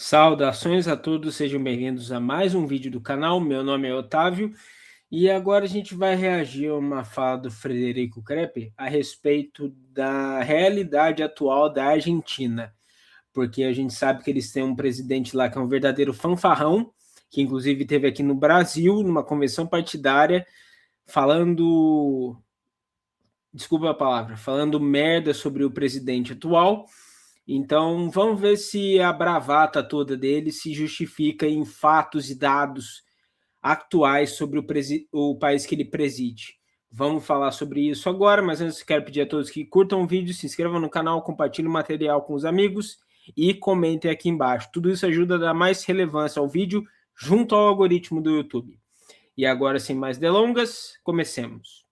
Saudações a todos, sejam bem-vindos a mais um vídeo do canal. Meu nome é Otávio e agora a gente vai reagir a uma fala do Frederico Crepe a respeito da realidade atual da Argentina, porque a gente sabe que eles têm um presidente lá que é um verdadeiro fanfarrão, que inclusive esteve aqui no Brasil, numa convenção partidária, falando, desculpa a palavra, falando merda sobre o presidente atual. Então, vamos ver se a bravata toda dele se justifica em fatos e dados atuais sobre o país que ele preside. Vamos falar sobre isso agora, mas antes quero pedir a todos que curtam o vídeo, se inscrevam no canal, compartilhem o material com os amigos e comentem aqui embaixo. Tudo isso ajuda a dar mais relevância ao vídeo junto ao algoritmo do YouTube. E agora, sem mais delongas, comecemos.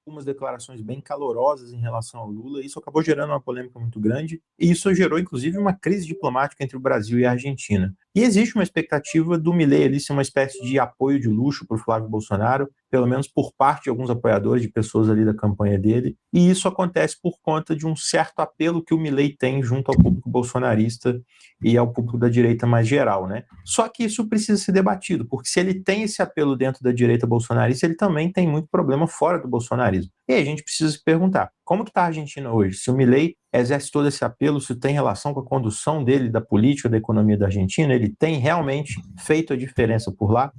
Algumas declarações bem calorosas em relação ao Lula. Isso acabou gerando uma polêmica muito grande e isso gerou, inclusive, uma crise diplomática entre o Brasil e a Argentina. E existe uma expectativa do Milei ali ser uma espécie de apoio de luxo para o Flávio Bolsonaro, pelo menos por parte de alguns apoiadores, de pessoas ali da campanha dele, e isso acontece por conta de um certo apelo que o Milei tem junto ao público bolsonarista e ao público da direita mais geral, né? Só que isso precisa ser debatido, porque se ele tem esse apelo dentro da direita bolsonarista, ele também tem muito problema fora do bolsonarismo. E aí a gente precisa se perguntar, como que está a Argentina hoje? Se o Milei exerce todo esse apelo, se tem relação com a condução dele, da política, da economia da Argentina, ele tem realmente feito a diferença por lá?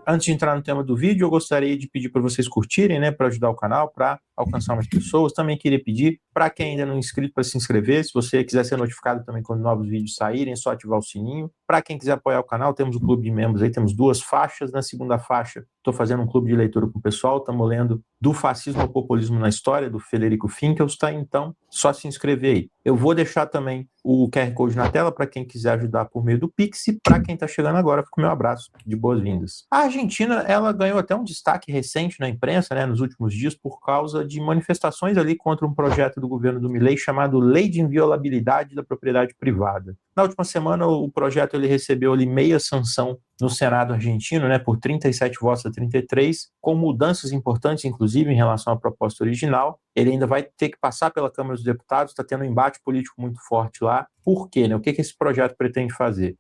Antes de entrar no tema do vídeo, eu gostaria de pedir para vocês curtirem, né, para ajudar o canal, para alcançar mais pessoas. Também queria pedir para quem ainda não é inscrito para se inscrever. Se você quiser ser notificado também quando novos vídeos saírem, é só ativar o sininho. Para quem quiser apoiar o canal, temos um clube de membros aí, temos 2 faixas. Na segunda faixa, estou fazendo um clube de leitura com o pessoal, estamos lendo Do Fascismo ao Populismo na História, do Federico Finkelstein, então só se inscrever aí. Eu vou deixar também o QR Code na tela para quem quiser ajudar por meio do Pix, e para quem está chegando agora, fica o meu abraço de boas-vindas. A Argentina, ela ganhou até um destaque recente na imprensa, né, nos últimos dias, por causa de manifestações ali contra um projeto do governo do Milei chamado Lei de Inviolabilidade da Propriedade Privada. Na última semana, o projeto ele recebeu ali meia sanção no Senado argentino, né, por 37 votos a 33, com mudanças importantes, inclusive, em relação à proposta original. Ele ainda vai ter que passar pela Câmara dos Deputados, está tendo um embate político muito forte lá. Por quê? Né? O que esse projeto pretende fazer?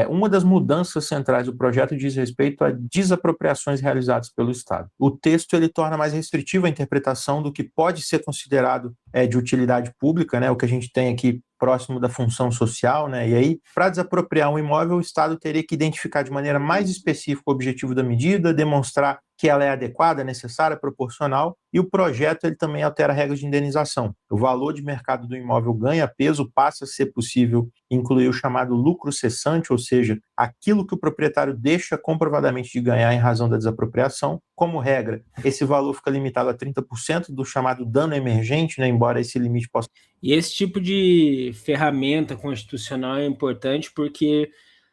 Uma das mudanças centrais do projeto diz respeito a desapropriações realizadas pelo Estado. O texto ele torna mais restritiva a interpretação do que pode ser considerado de utilidade pública, né? O que a gente tem aqui próximo da função social, né? E aí, para desapropriar um imóvel, o Estado teria que identificar de maneira mais específica o objetivo da medida, demonstrar que ela é adequada, necessária, proporcional, e o projeto ele também altera regras de indenização. O valor de mercado do imóvel ganha peso, passa a ser possível incluir o chamado lucro cessante, ou seja, aquilo que o proprietário deixa comprovadamente de ganhar em razão da desapropriação. Como regra, esse valor fica limitado a 30% do chamado dano emergente, né, embora esse limite possa... E esse tipo de ferramenta constitucional é importante porque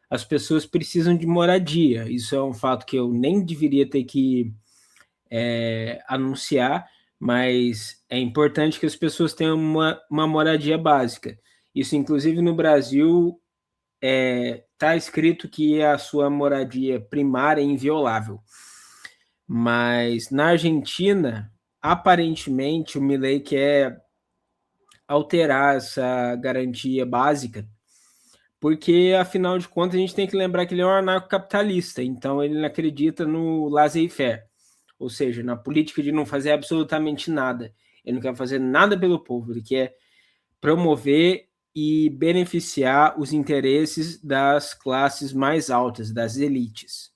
as pessoas precisam de moradia. Isso é um fato que eu nem deveria ter que anunciar, mas é importante que as pessoas tenham uma moradia básica. Isso, inclusive, no Brasil, está escrito que a sua moradia primária é inviolável. Mas na Argentina, aparentemente, o Milei quer alterar essa garantia básica, porque, afinal de contas, a gente tem que lembrar que ele é um anarcocapitalista, então ele não acredita no laissez-faire, ou seja, na política de não fazer absolutamente nada. Ele não quer fazer nada pelo povo, ele quer promover e beneficiar os interesses das classes mais altas, das elites.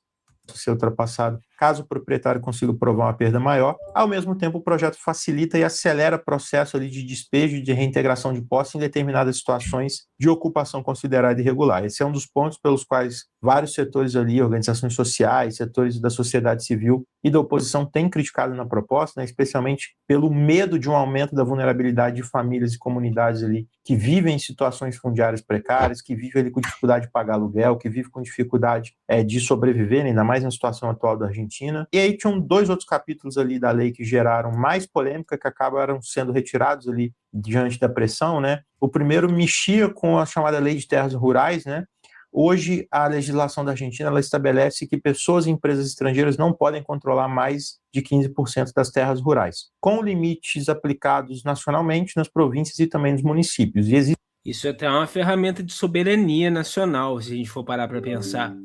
Ser ultrapassado, caso o proprietário consiga provar uma perda maior. Ao mesmo tempo, o projeto facilita e acelera o processo ali de despejo e de reintegração de posse em determinadas situações de ocupação considerada irregular. Esse é um dos pontos pelos quais vários setores ali, organizações sociais, setores da sociedade civil e da oposição têm criticado na proposta, né, especialmente pelo medo de um aumento da vulnerabilidade de famílias e comunidades ali que vivem em situações fundiárias precárias, que vivem ali com dificuldade de pagar aluguel, que vivem com dificuldade de sobreviver, ainda mais na situação atual da Argentina. E aí tinham 2 outros capítulos ali da lei que geraram mais polêmica, que acabaram sendo retirados ali diante da pressão, né? O primeiro mexia com a chamada Lei de Terras Rurais, né? Hoje, a legislação da Argentina ela estabelece que pessoas e empresas estrangeiras não podem controlar mais de 15% das terras rurais, com limites aplicados nacionalmente nas províncias e também nos municípios. E isso é até uma ferramenta de soberania nacional, se a gente for parar para pensar,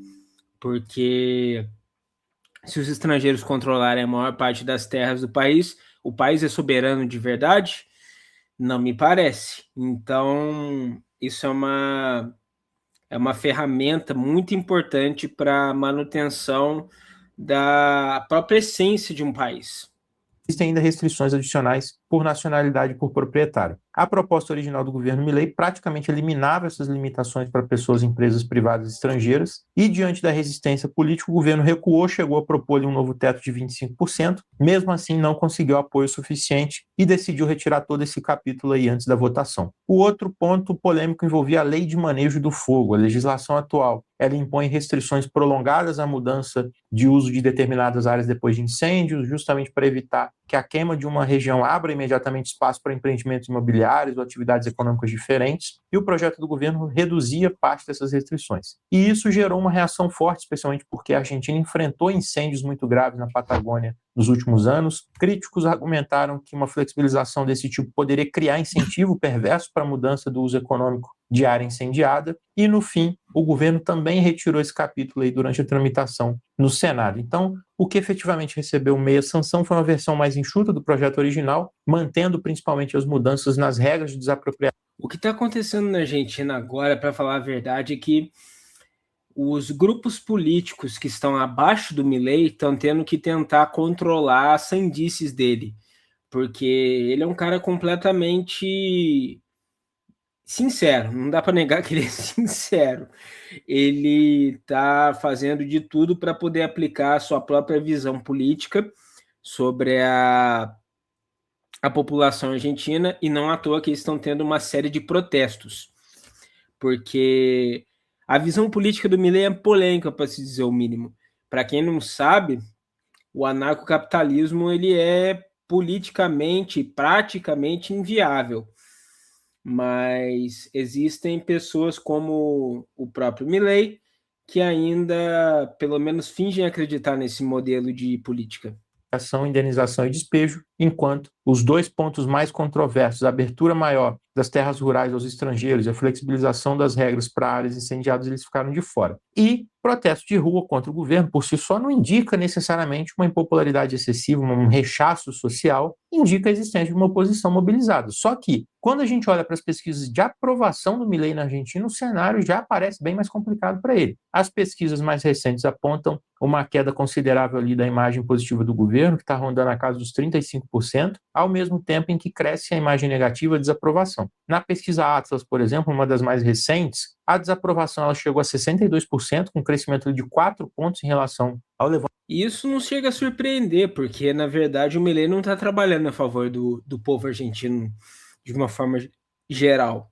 porque se os estrangeiros controlarem a maior parte das terras do país, o país é soberano de verdade? Não me parece. Então, isso é uma ferramenta muito importante para a manutenção da própria essência de um país. existem ainda restrições adicionais por nacionalidade e por proprietário. A proposta original do governo Milei praticamente eliminava essas limitações para pessoas e empresas privadas estrangeiras e, diante da resistência política, o governo recuou, chegou a propor-lhe um novo teto de 25%, mesmo assim não conseguiu apoio suficiente e decidiu retirar todo esse capítulo aí antes da votação. O outro ponto polêmico envolvia a Lei de Manejo do Fogo. A legislação atual ela impõe restrições prolongadas à mudança de uso de determinadas áreas depois de incêndios, justamente para evitar que a queima de uma região abra imediatamente espaço para empreendimentos imobiliários ou atividades econômicas diferentes, e o projeto do governo reduzia parte dessas restrições. E isso gerou uma reação forte, especialmente porque a Argentina enfrentou incêndios muito graves na Patagônia nos últimos anos. Críticos argumentaram que uma flexibilização desse tipo poderia criar incentivo perverso para a mudança do uso econômico de área incendiada, e no fim, o governo também retirou esse capítulo aí durante a tramitação no Senado. Então, o que efetivamente recebeu meia sanção foi uma versão mais enxuta do projeto original, mantendo principalmente as mudanças nas regras de desapropriação. O que está acontecendo na Argentina agora, para falar a verdade, é que os grupos políticos que estão abaixo do Milei estão tendo que tentar controlar as sandices dele, porque ele é um cara completamente sincero, não dá para negar que ele é sincero. Ele está fazendo de tudo para poder aplicar a sua própria visão política sobre a população argentina, e não à toa que eles estão tendo uma série de protestos, porque a visão política do Milei é polêmica, para se dizer o mínimo. Para quem não sabe, o anarcocapitalismo ele é politicamente, praticamente inviável. Mas existem pessoas como o próprio Milei que ainda, pelo menos, fingem acreditar nesse modelo de política. Indenização e despejo, enquanto os dois pontos mais controversos, a abertura maior das terras rurais aos estrangeiros e a flexibilização das regras para áreas incendiadas, eles ficaram de fora. E protesto de rua contra o governo, por si só, não indica necessariamente uma impopularidade excessiva, um rechaço social, indica a existência de uma oposição mobilizada. Só que, quando a gente olha para as pesquisas de aprovação do Milei na Argentina, o cenário já parece bem mais complicado para ele. As pesquisas mais recentes apontam uma queda considerável ali da imagem positiva do governo, que está rondando a casa dos 35%, ao mesmo tempo em que cresce a imagem negativa, a desaprovação. Na pesquisa Atlas, por exemplo, uma das mais recentes, a desaprovação ela chegou a 62%, com um crescimento de 4 pontos em relação ao levantamento. Isso não chega a surpreender, porque, na verdade, o Milei não está trabalhando a favor do povo argentino de uma forma geral.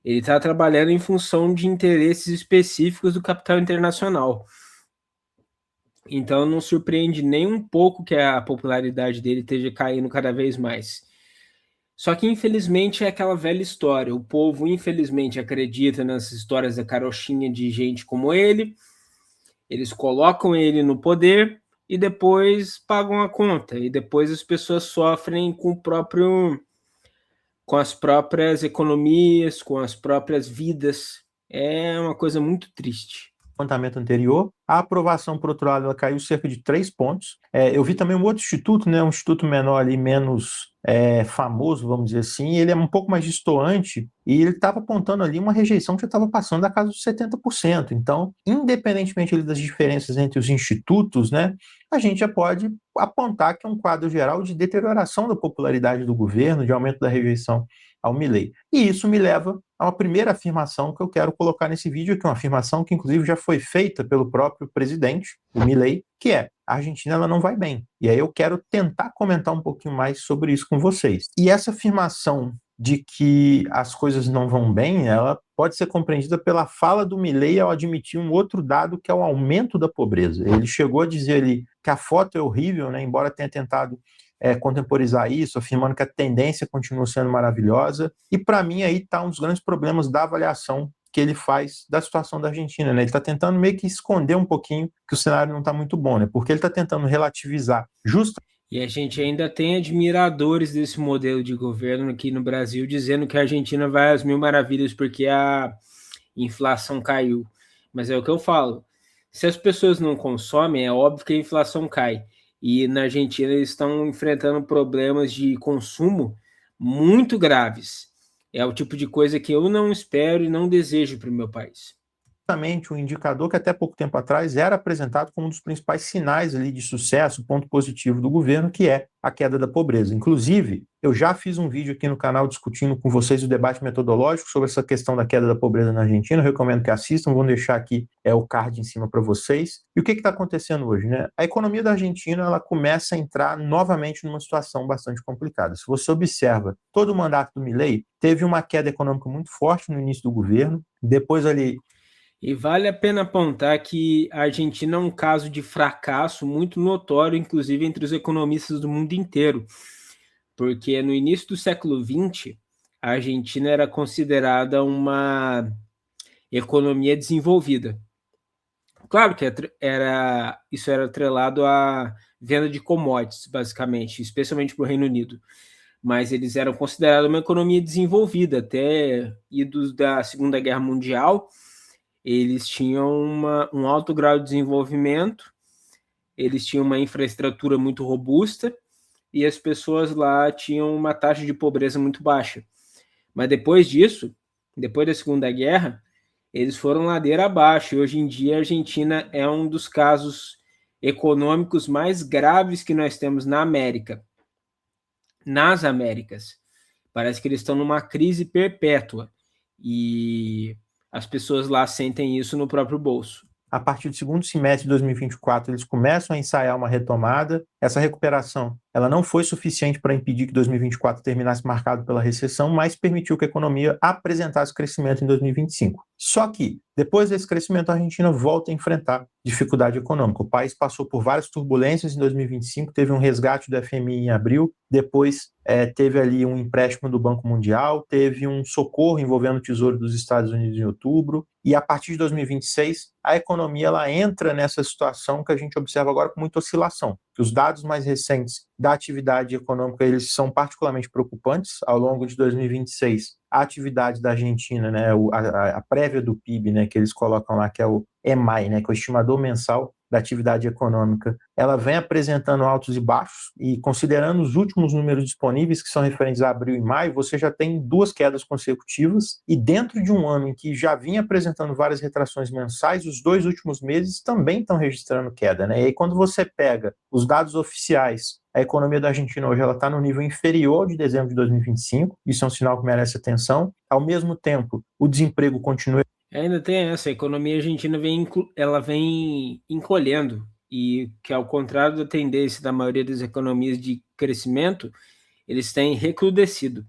Ele está trabalhando em função de interesses específicos do capital internacional. Então, não surpreende nem um pouco que a popularidade dele esteja caindo cada vez mais. Só que, infelizmente, é aquela velha história. O povo, infelizmente, acredita nessas histórias da carochinha de gente como ele. Eles colocam ele no poder e depois pagam a conta. E depois as pessoas sofrem com as próprias economias, com as próprias vidas. É uma coisa muito triste. Levantamento anterior. A aprovação, por outro lado, ela caiu cerca de 3 pontos. Eu vi também um outro instituto, né, um instituto menor ali, menos famoso, vamos dizer assim, ele é um pouco mais destoante e ele estava apontando ali uma rejeição que já estava passando da casa dos 70%. Então, independentemente ali das diferenças entre os institutos, né, a gente já pode apontar que é um quadro geral de deterioração da popularidade do governo, de aumento da rejeição ao Milei. E isso me leva a uma primeira afirmação que eu quero colocar nesse vídeo, que é uma afirmação que inclusive já foi feita pelo próprio presidente, o Milei, que é: a Argentina ela não vai bem. E aí eu quero tentar comentar um pouquinho mais sobre isso com vocês. E essa afirmação de que as coisas não vão bem, ela pode ser compreendida pela fala do Milei ao admitir um outro dado, que é o aumento da pobreza. Ele chegou a dizer ali que a foto é horrível, né, embora tenha tentado contemporizar isso, afirmando que a tendência continua sendo maravilhosa. E para mim aí está um dos grandes problemas da avaliação que ele faz da situação da Argentina, né? Ele está tentando meio que esconder um pouquinho que o cenário não está muito bom, né? Porque ele está tentando relativizar E a gente ainda tem admiradores desse modelo de governo aqui no Brasil, dizendo que a Argentina vai às mil maravilhas porque a inflação caiu. Mas é o que eu falo, se as pessoas não consomem, é óbvio que a inflação cai. E na Argentina eles estão enfrentando problemas de consumo muito graves. É o tipo de coisa que eu não espero e não desejo para o meu país. um indicador que até pouco tempo atrás era apresentado como um dos principais sinais ali de sucesso, ponto positivo do governo, que é a queda da pobreza. Inclusive, eu já fiz um vídeo aqui no canal discutindo com vocês o debate metodológico sobre essa questão da queda da pobreza na Argentina. Eu recomendo que assistam, vou deixar aqui o card em cima para vocês. E o que está acontecendo hoje, né? A economia da Argentina ela começa a entrar novamente numa situação bastante complicada. Se você observa, todo o mandato do Milei teve uma queda econômica muito forte no início do governo, depois ali. E vale a pena apontar que a Argentina é um caso de fracasso muito notório, inclusive entre os economistas do mundo inteiro, porque no início do século XX, a Argentina era considerada uma economia desenvolvida. Claro que isso era atrelado à venda de commodities, basicamente, especialmente para o Reino Unido, mas eles eram considerados uma economia desenvolvida, até idos da Segunda Guerra Mundial. Eles tinham um alto grau de desenvolvimento, eles tinham uma infraestrutura muito robusta e as pessoas lá tinham uma taxa de pobreza muito baixa. Mas depois disso, depois da Segunda Guerra, eles foram ladeira abaixo e hoje em dia a Argentina é um dos casos econômicos mais graves que nós temos na América. Nas Américas. Parece que eles estão numa crise perpétua e as pessoas lá sentem isso no próprio bolso. A partir do segundo semestre de 2024, eles começam a ensaiar uma retomada. Essa recuperação ela não foi suficiente para impedir que 2024 terminasse marcado pela recessão, mas permitiu que a economia apresentasse crescimento em 2025. Só que, depois desse crescimento, a Argentina volta a enfrentar dificuldade econômica. O país passou por várias turbulências em 2025, teve um resgate do FMI em abril, depois teve ali um empréstimo do Banco Mundial, teve um socorro envolvendo o Tesouro dos Estados Unidos em outubro, e a partir de 2026, a economia ela entra nessa situação que a gente observa agora com muita oscilação. Os dados mais recentes da atividade econômica eles são particularmente preocupantes. Ao longo de 2026, a atividade da Argentina, né, a prévia do PIB, né, que eles colocam lá, que é o EMAI, né, que é o estimador mensal da atividade econômica, ela vem apresentando altos e baixos, e considerando os últimos números disponíveis, que são referentes a abril e maio, você já tem 2 quedas consecutivas, e dentro de um ano em que já vinha apresentando várias retrações mensais, os 2 últimos meses também estão registrando queda, né? E aí quando você pega os dados oficiais, a economia da Argentina hoje está no nível inferior de dezembro de 2025, isso é um sinal que merece atenção. Ao mesmo tempo, o desemprego continua. Ainda tem essa, a economia argentina vem encolhendo, e que ao contrário da tendência da maioria das economias de crescimento, eles têm recrudescido.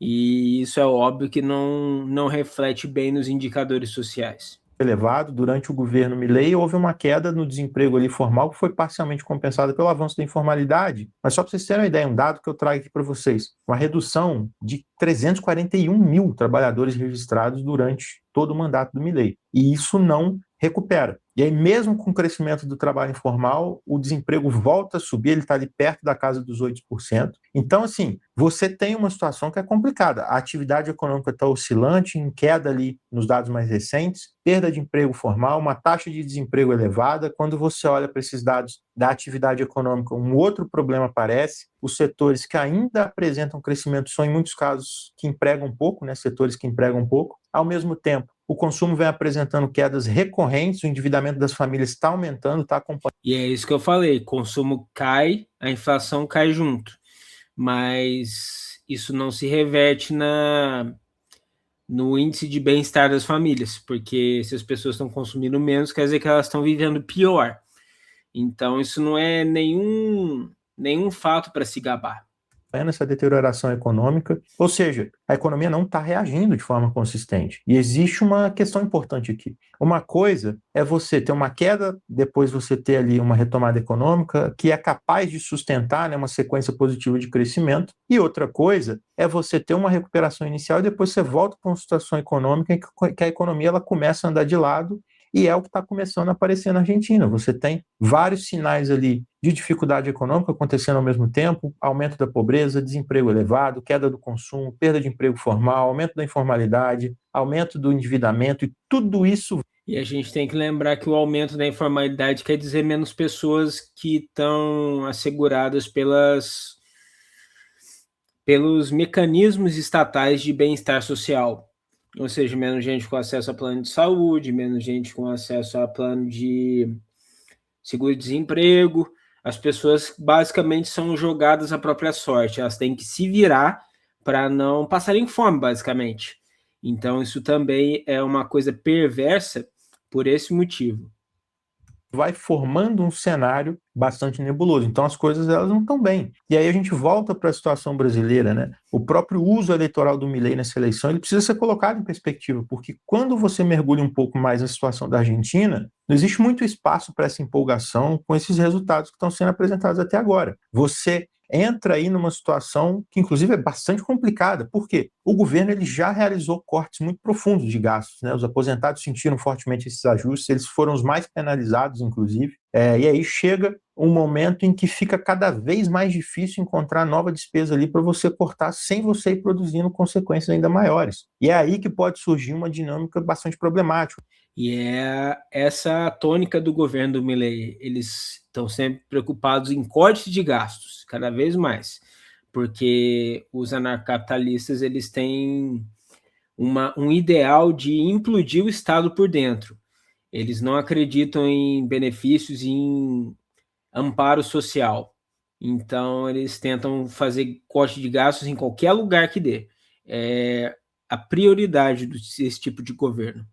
E isso é óbvio que não reflete bem nos indicadores sociais. Elevado, durante o governo Milei, houve uma queda no desemprego ali formal que foi parcialmente compensada pelo avanço da informalidade. Mas só para vocês terem uma ideia, um dado que eu trago aqui para vocês, uma redução de 341 mil trabalhadores registrados durante todo o mandato do Milei. E isso não recupera. E aí, mesmo com o crescimento do trabalho informal, o desemprego volta a subir, ele está ali perto da casa dos 8%. Então, assim, você tem uma situação que é complicada. A atividade econômica está oscilante, em queda ali nos dados mais recentes, perda de emprego formal, uma taxa de desemprego elevada. Quando você olha para esses dados da atividade econômica, um outro problema aparece. Os setores que ainda apresentam crescimento são, em muitos casos, que empregam pouco, né? Setores que empregam pouco. Ao mesmo tempo, o consumo vem apresentando quedas recorrentes, o endividamento das famílias está aumentando, está acompanhando. E é isso que eu falei, consumo cai, a inflação cai junto. Mas isso não se reverte no índice de bem-estar das famílias, porque se as pessoas estão consumindo menos, quer dizer que elas estão vivendo pior. Então, isso não é nenhum fato para se gabar. essa deterioração econômica, ou seja, a economia não está reagindo de forma consistente. E existe uma questão importante aqui. Uma coisa é você ter uma queda, depois você ter ali uma retomada econômica que é capaz de sustentar, né, uma sequência positiva de crescimento, e outra coisa é você ter uma recuperação inicial e depois você volta para uma situação econômica em que a economia ela começa a andar de lado, e é o que está começando a aparecer na Argentina. Você tem vários sinais ali de dificuldade econômica acontecendo ao mesmo tempo, aumento da pobreza, desemprego elevado, queda do consumo, perda de emprego formal, aumento da informalidade, aumento do endividamento, e tudo isso. E a gente tem que lembrar que o aumento da informalidade quer dizer menos pessoas que estão asseguradas pelos mecanismos estatais de bem-estar social. Ou seja, menos gente com acesso a plano de saúde, menos gente com acesso a plano de seguro-desemprego. As pessoas basicamente são jogadas à própria sorte, elas têm que se virar para não passarem fome, basicamente. Então, isso também é uma coisa perversa por esse motivo. Vai formando um cenário bastante nebuloso. Então as coisas elas não estão bem. E aí a gente volta para a situação brasileira, né? O próprio uso eleitoral do Milei nessa eleição, ele precisa ser colocado em perspectiva, porque quando você mergulha um pouco mais na situação da Argentina, não existe muito espaço para essa empolgação com esses resultados que estão sendo apresentados até agora. Você entra aí numa situação que, inclusive, é bastante complicada. Por quê? O governo ele já realizou cortes muito profundos de gastos, né? Os aposentados sentiram fortemente esses ajustes, eles foram os mais penalizados, inclusive. E aí chega um momento em que fica cada vez mais difícil encontrar nova despesa ali para você cortar sem você ir produzindo consequências ainda maiores. E é aí que pode surgir uma dinâmica bastante problemática. E é essa a tônica do governo do Milei. Eles estão sempre preocupados em corte de gastos, cada vez mais, porque os anarcapitalistas eles têm um ideal de implodir o Estado por dentro. Eles não acreditam em benefícios e em amparo social. Então, eles tentam fazer corte de gastos em qualquer lugar que dê. É a prioridade desse tipo de governo.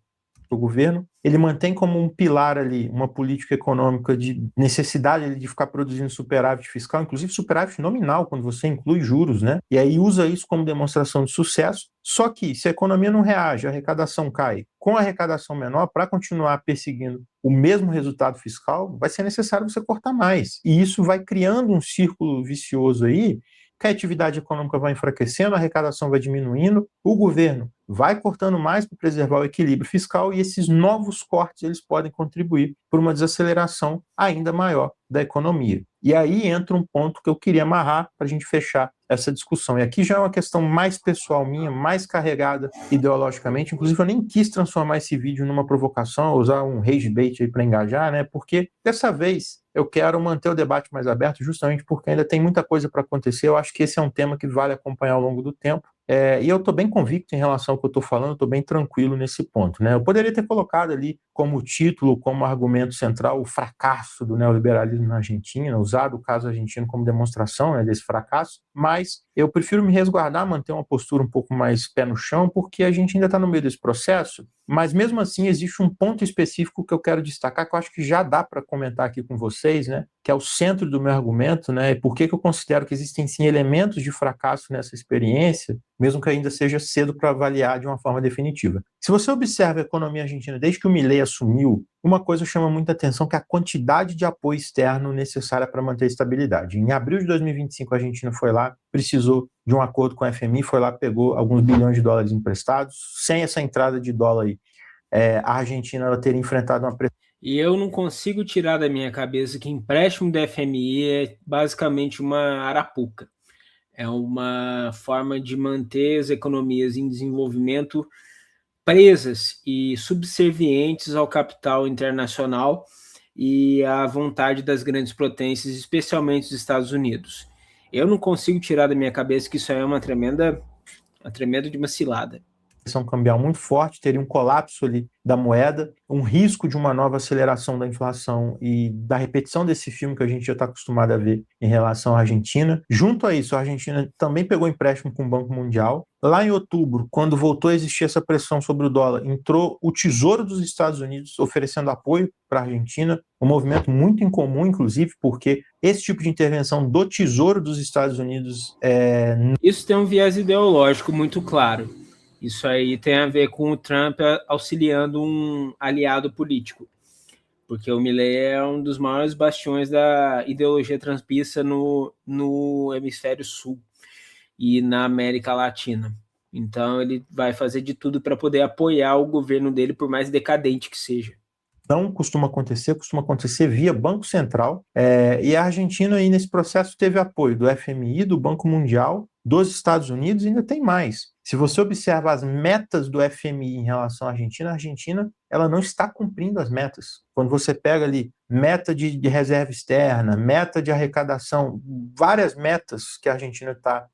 O governo, ele mantém como um pilar ali uma política econômica de necessidade de ficar produzindo superávit fiscal, inclusive superávit nominal, quando você inclui juros, né? E aí usa isso como demonstração de sucesso. Só que se a economia não reage, a arrecadação cai. Com a arrecadação menor, para continuar perseguindo o mesmo resultado fiscal, vai ser necessário você cortar mais. E isso vai criando um círculo vicioso aí, que a atividade econômica vai enfraquecendo, a arrecadação vai diminuindo, o governo vai cortando mais para preservar o equilíbrio fiscal, e esses novos cortes eles podem contribuir para uma desaceleração ainda maior da economia. E aí entra um ponto que eu queria amarrar para a gente fechar essa discussão. E aqui já é uma questão mais pessoal minha, mais carregada ideologicamente. Inclusive, eu nem quis transformar esse vídeo numa provocação, usar um rage bait aí para engajar, né? Porque dessa vez eu quero manter o debate mais aberto, justamente porque ainda tem muita coisa para acontecer. Eu acho que esse é um tema que vale acompanhar ao longo do tempo. E eu estou bem convicto em relação ao que eu estou falando, estou bem tranquilo nesse ponto, né? Eu poderia ter colocado ali como título, como argumento central, o fracasso do neoliberalismo na Argentina, usado o caso argentino como demonstração, né, desse fracasso, mas eu prefiro me resguardar, manter uma postura um pouco mais pé no chão, porque a gente ainda está no meio desse processo, mas mesmo assim existe um ponto específico que eu quero destacar, que eu acho que já dá para comentar aqui com vocês, né, que é o centro do meu argumento, né, e por que eu considero que existem sim elementos de fracasso nessa experiência, mesmo que ainda seja cedo para avaliar de uma forma definitiva. Se você observa a economia argentina desde que o Milei assumiu, uma coisa chama muita atenção, que é a quantidade de apoio externo necessária para manter a estabilidade. Em abril de 2025, a Argentina foi lá, precisou de um acordo com a FMI, foi lá, pegou alguns bilhões de dólares emprestados. Sem essa entrada de dólar aí, a Argentina ela teria enfrentado uma pressão. E eu não consigo tirar da minha cabeça que empréstimo da FMI é basicamente uma arapuca. É uma forma de manter as economias em desenvolvimento presas e subservientes ao capital internacional e à vontade das grandes potências, especialmente os Estados Unidos. Eu não consigo tirar da minha cabeça que isso aí é uma tremenda de uma cilada. cambial muito forte, teria um colapso ali da moeda, um risco de uma nova aceleração da inflação e da repetição desse filme que a gente já está acostumado a ver em relação à Argentina. Junto a isso, a Argentina também pegou empréstimo com o Banco Mundial. Lá em outubro, quando voltou a existir essa pressão sobre o dólar, entrou o Tesouro dos Estados Unidos oferecendo apoio para a Argentina, um movimento muito incomum, inclusive, porque esse tipo de intervenção do Tesouro dos Estados Unidos Isso tem um viés ideológico muito claro. Isso aí tem a ver com o Trump auxiliando um aliado político, porque o Milei é um dos maiores bastiões da ideologia trumpista no hemisfério sul e na América Latina. Então ele vai fazer de tudo para poder apoiar o governo dele, por mais decadente que seja. Não costuma acontecer via Banco Central, e a Argentina aí nesse processo teve apoio do FMI, do Banco Mundial, dos Estados Unidos e ainda tem mais. Se você observa as metas do FMI em relação à Argentina, a Argentina ela não está cumprindo as metas. Quando você pega ali meta de reserva externa, meta de arrecadação, várias metas que a Argentina está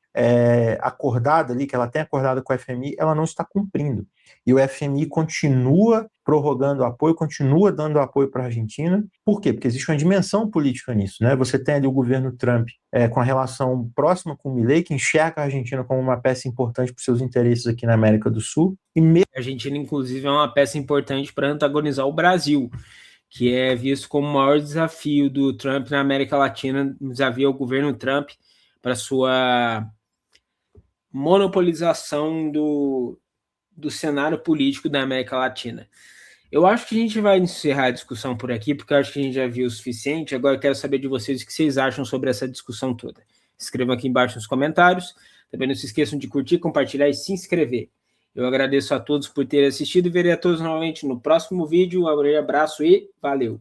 acordada ali, que ela tem acordado com o FMI, ela não está cumprindo. E o FMI continua prorrogando o apoio, continua dando apoio para a Argentina. Por quê? Porque existe uma dimensão política nisso, né? Você tem ali o governo Trump com a relação próxima com o Milei, que enxerga a Argentina como uma peça importante para os seus interesses aqui na América do Sul. A Argentina, inclusive, é uma peça importante para antagonizar o Brasil, que é visto como o maior desafio do Trump na América Latina, desafio ao governo Trump para sua monopolização do cenário político da América Latina. Eu acho que a gente vai encerrar a discussão por aqui, porque eu acho que a gente já viu o suficiente. Agora eu quero saber de vocês o que vocês acham sobre essa discussão toda. Escrevam aqui embaixo nos comentários. Também não se esqueçam de curtir, compartilhar e se inscrever. Eu agradeço a todos por terem assistido e verei a todos novamente no próximo vídeo. Um abraço e valeu!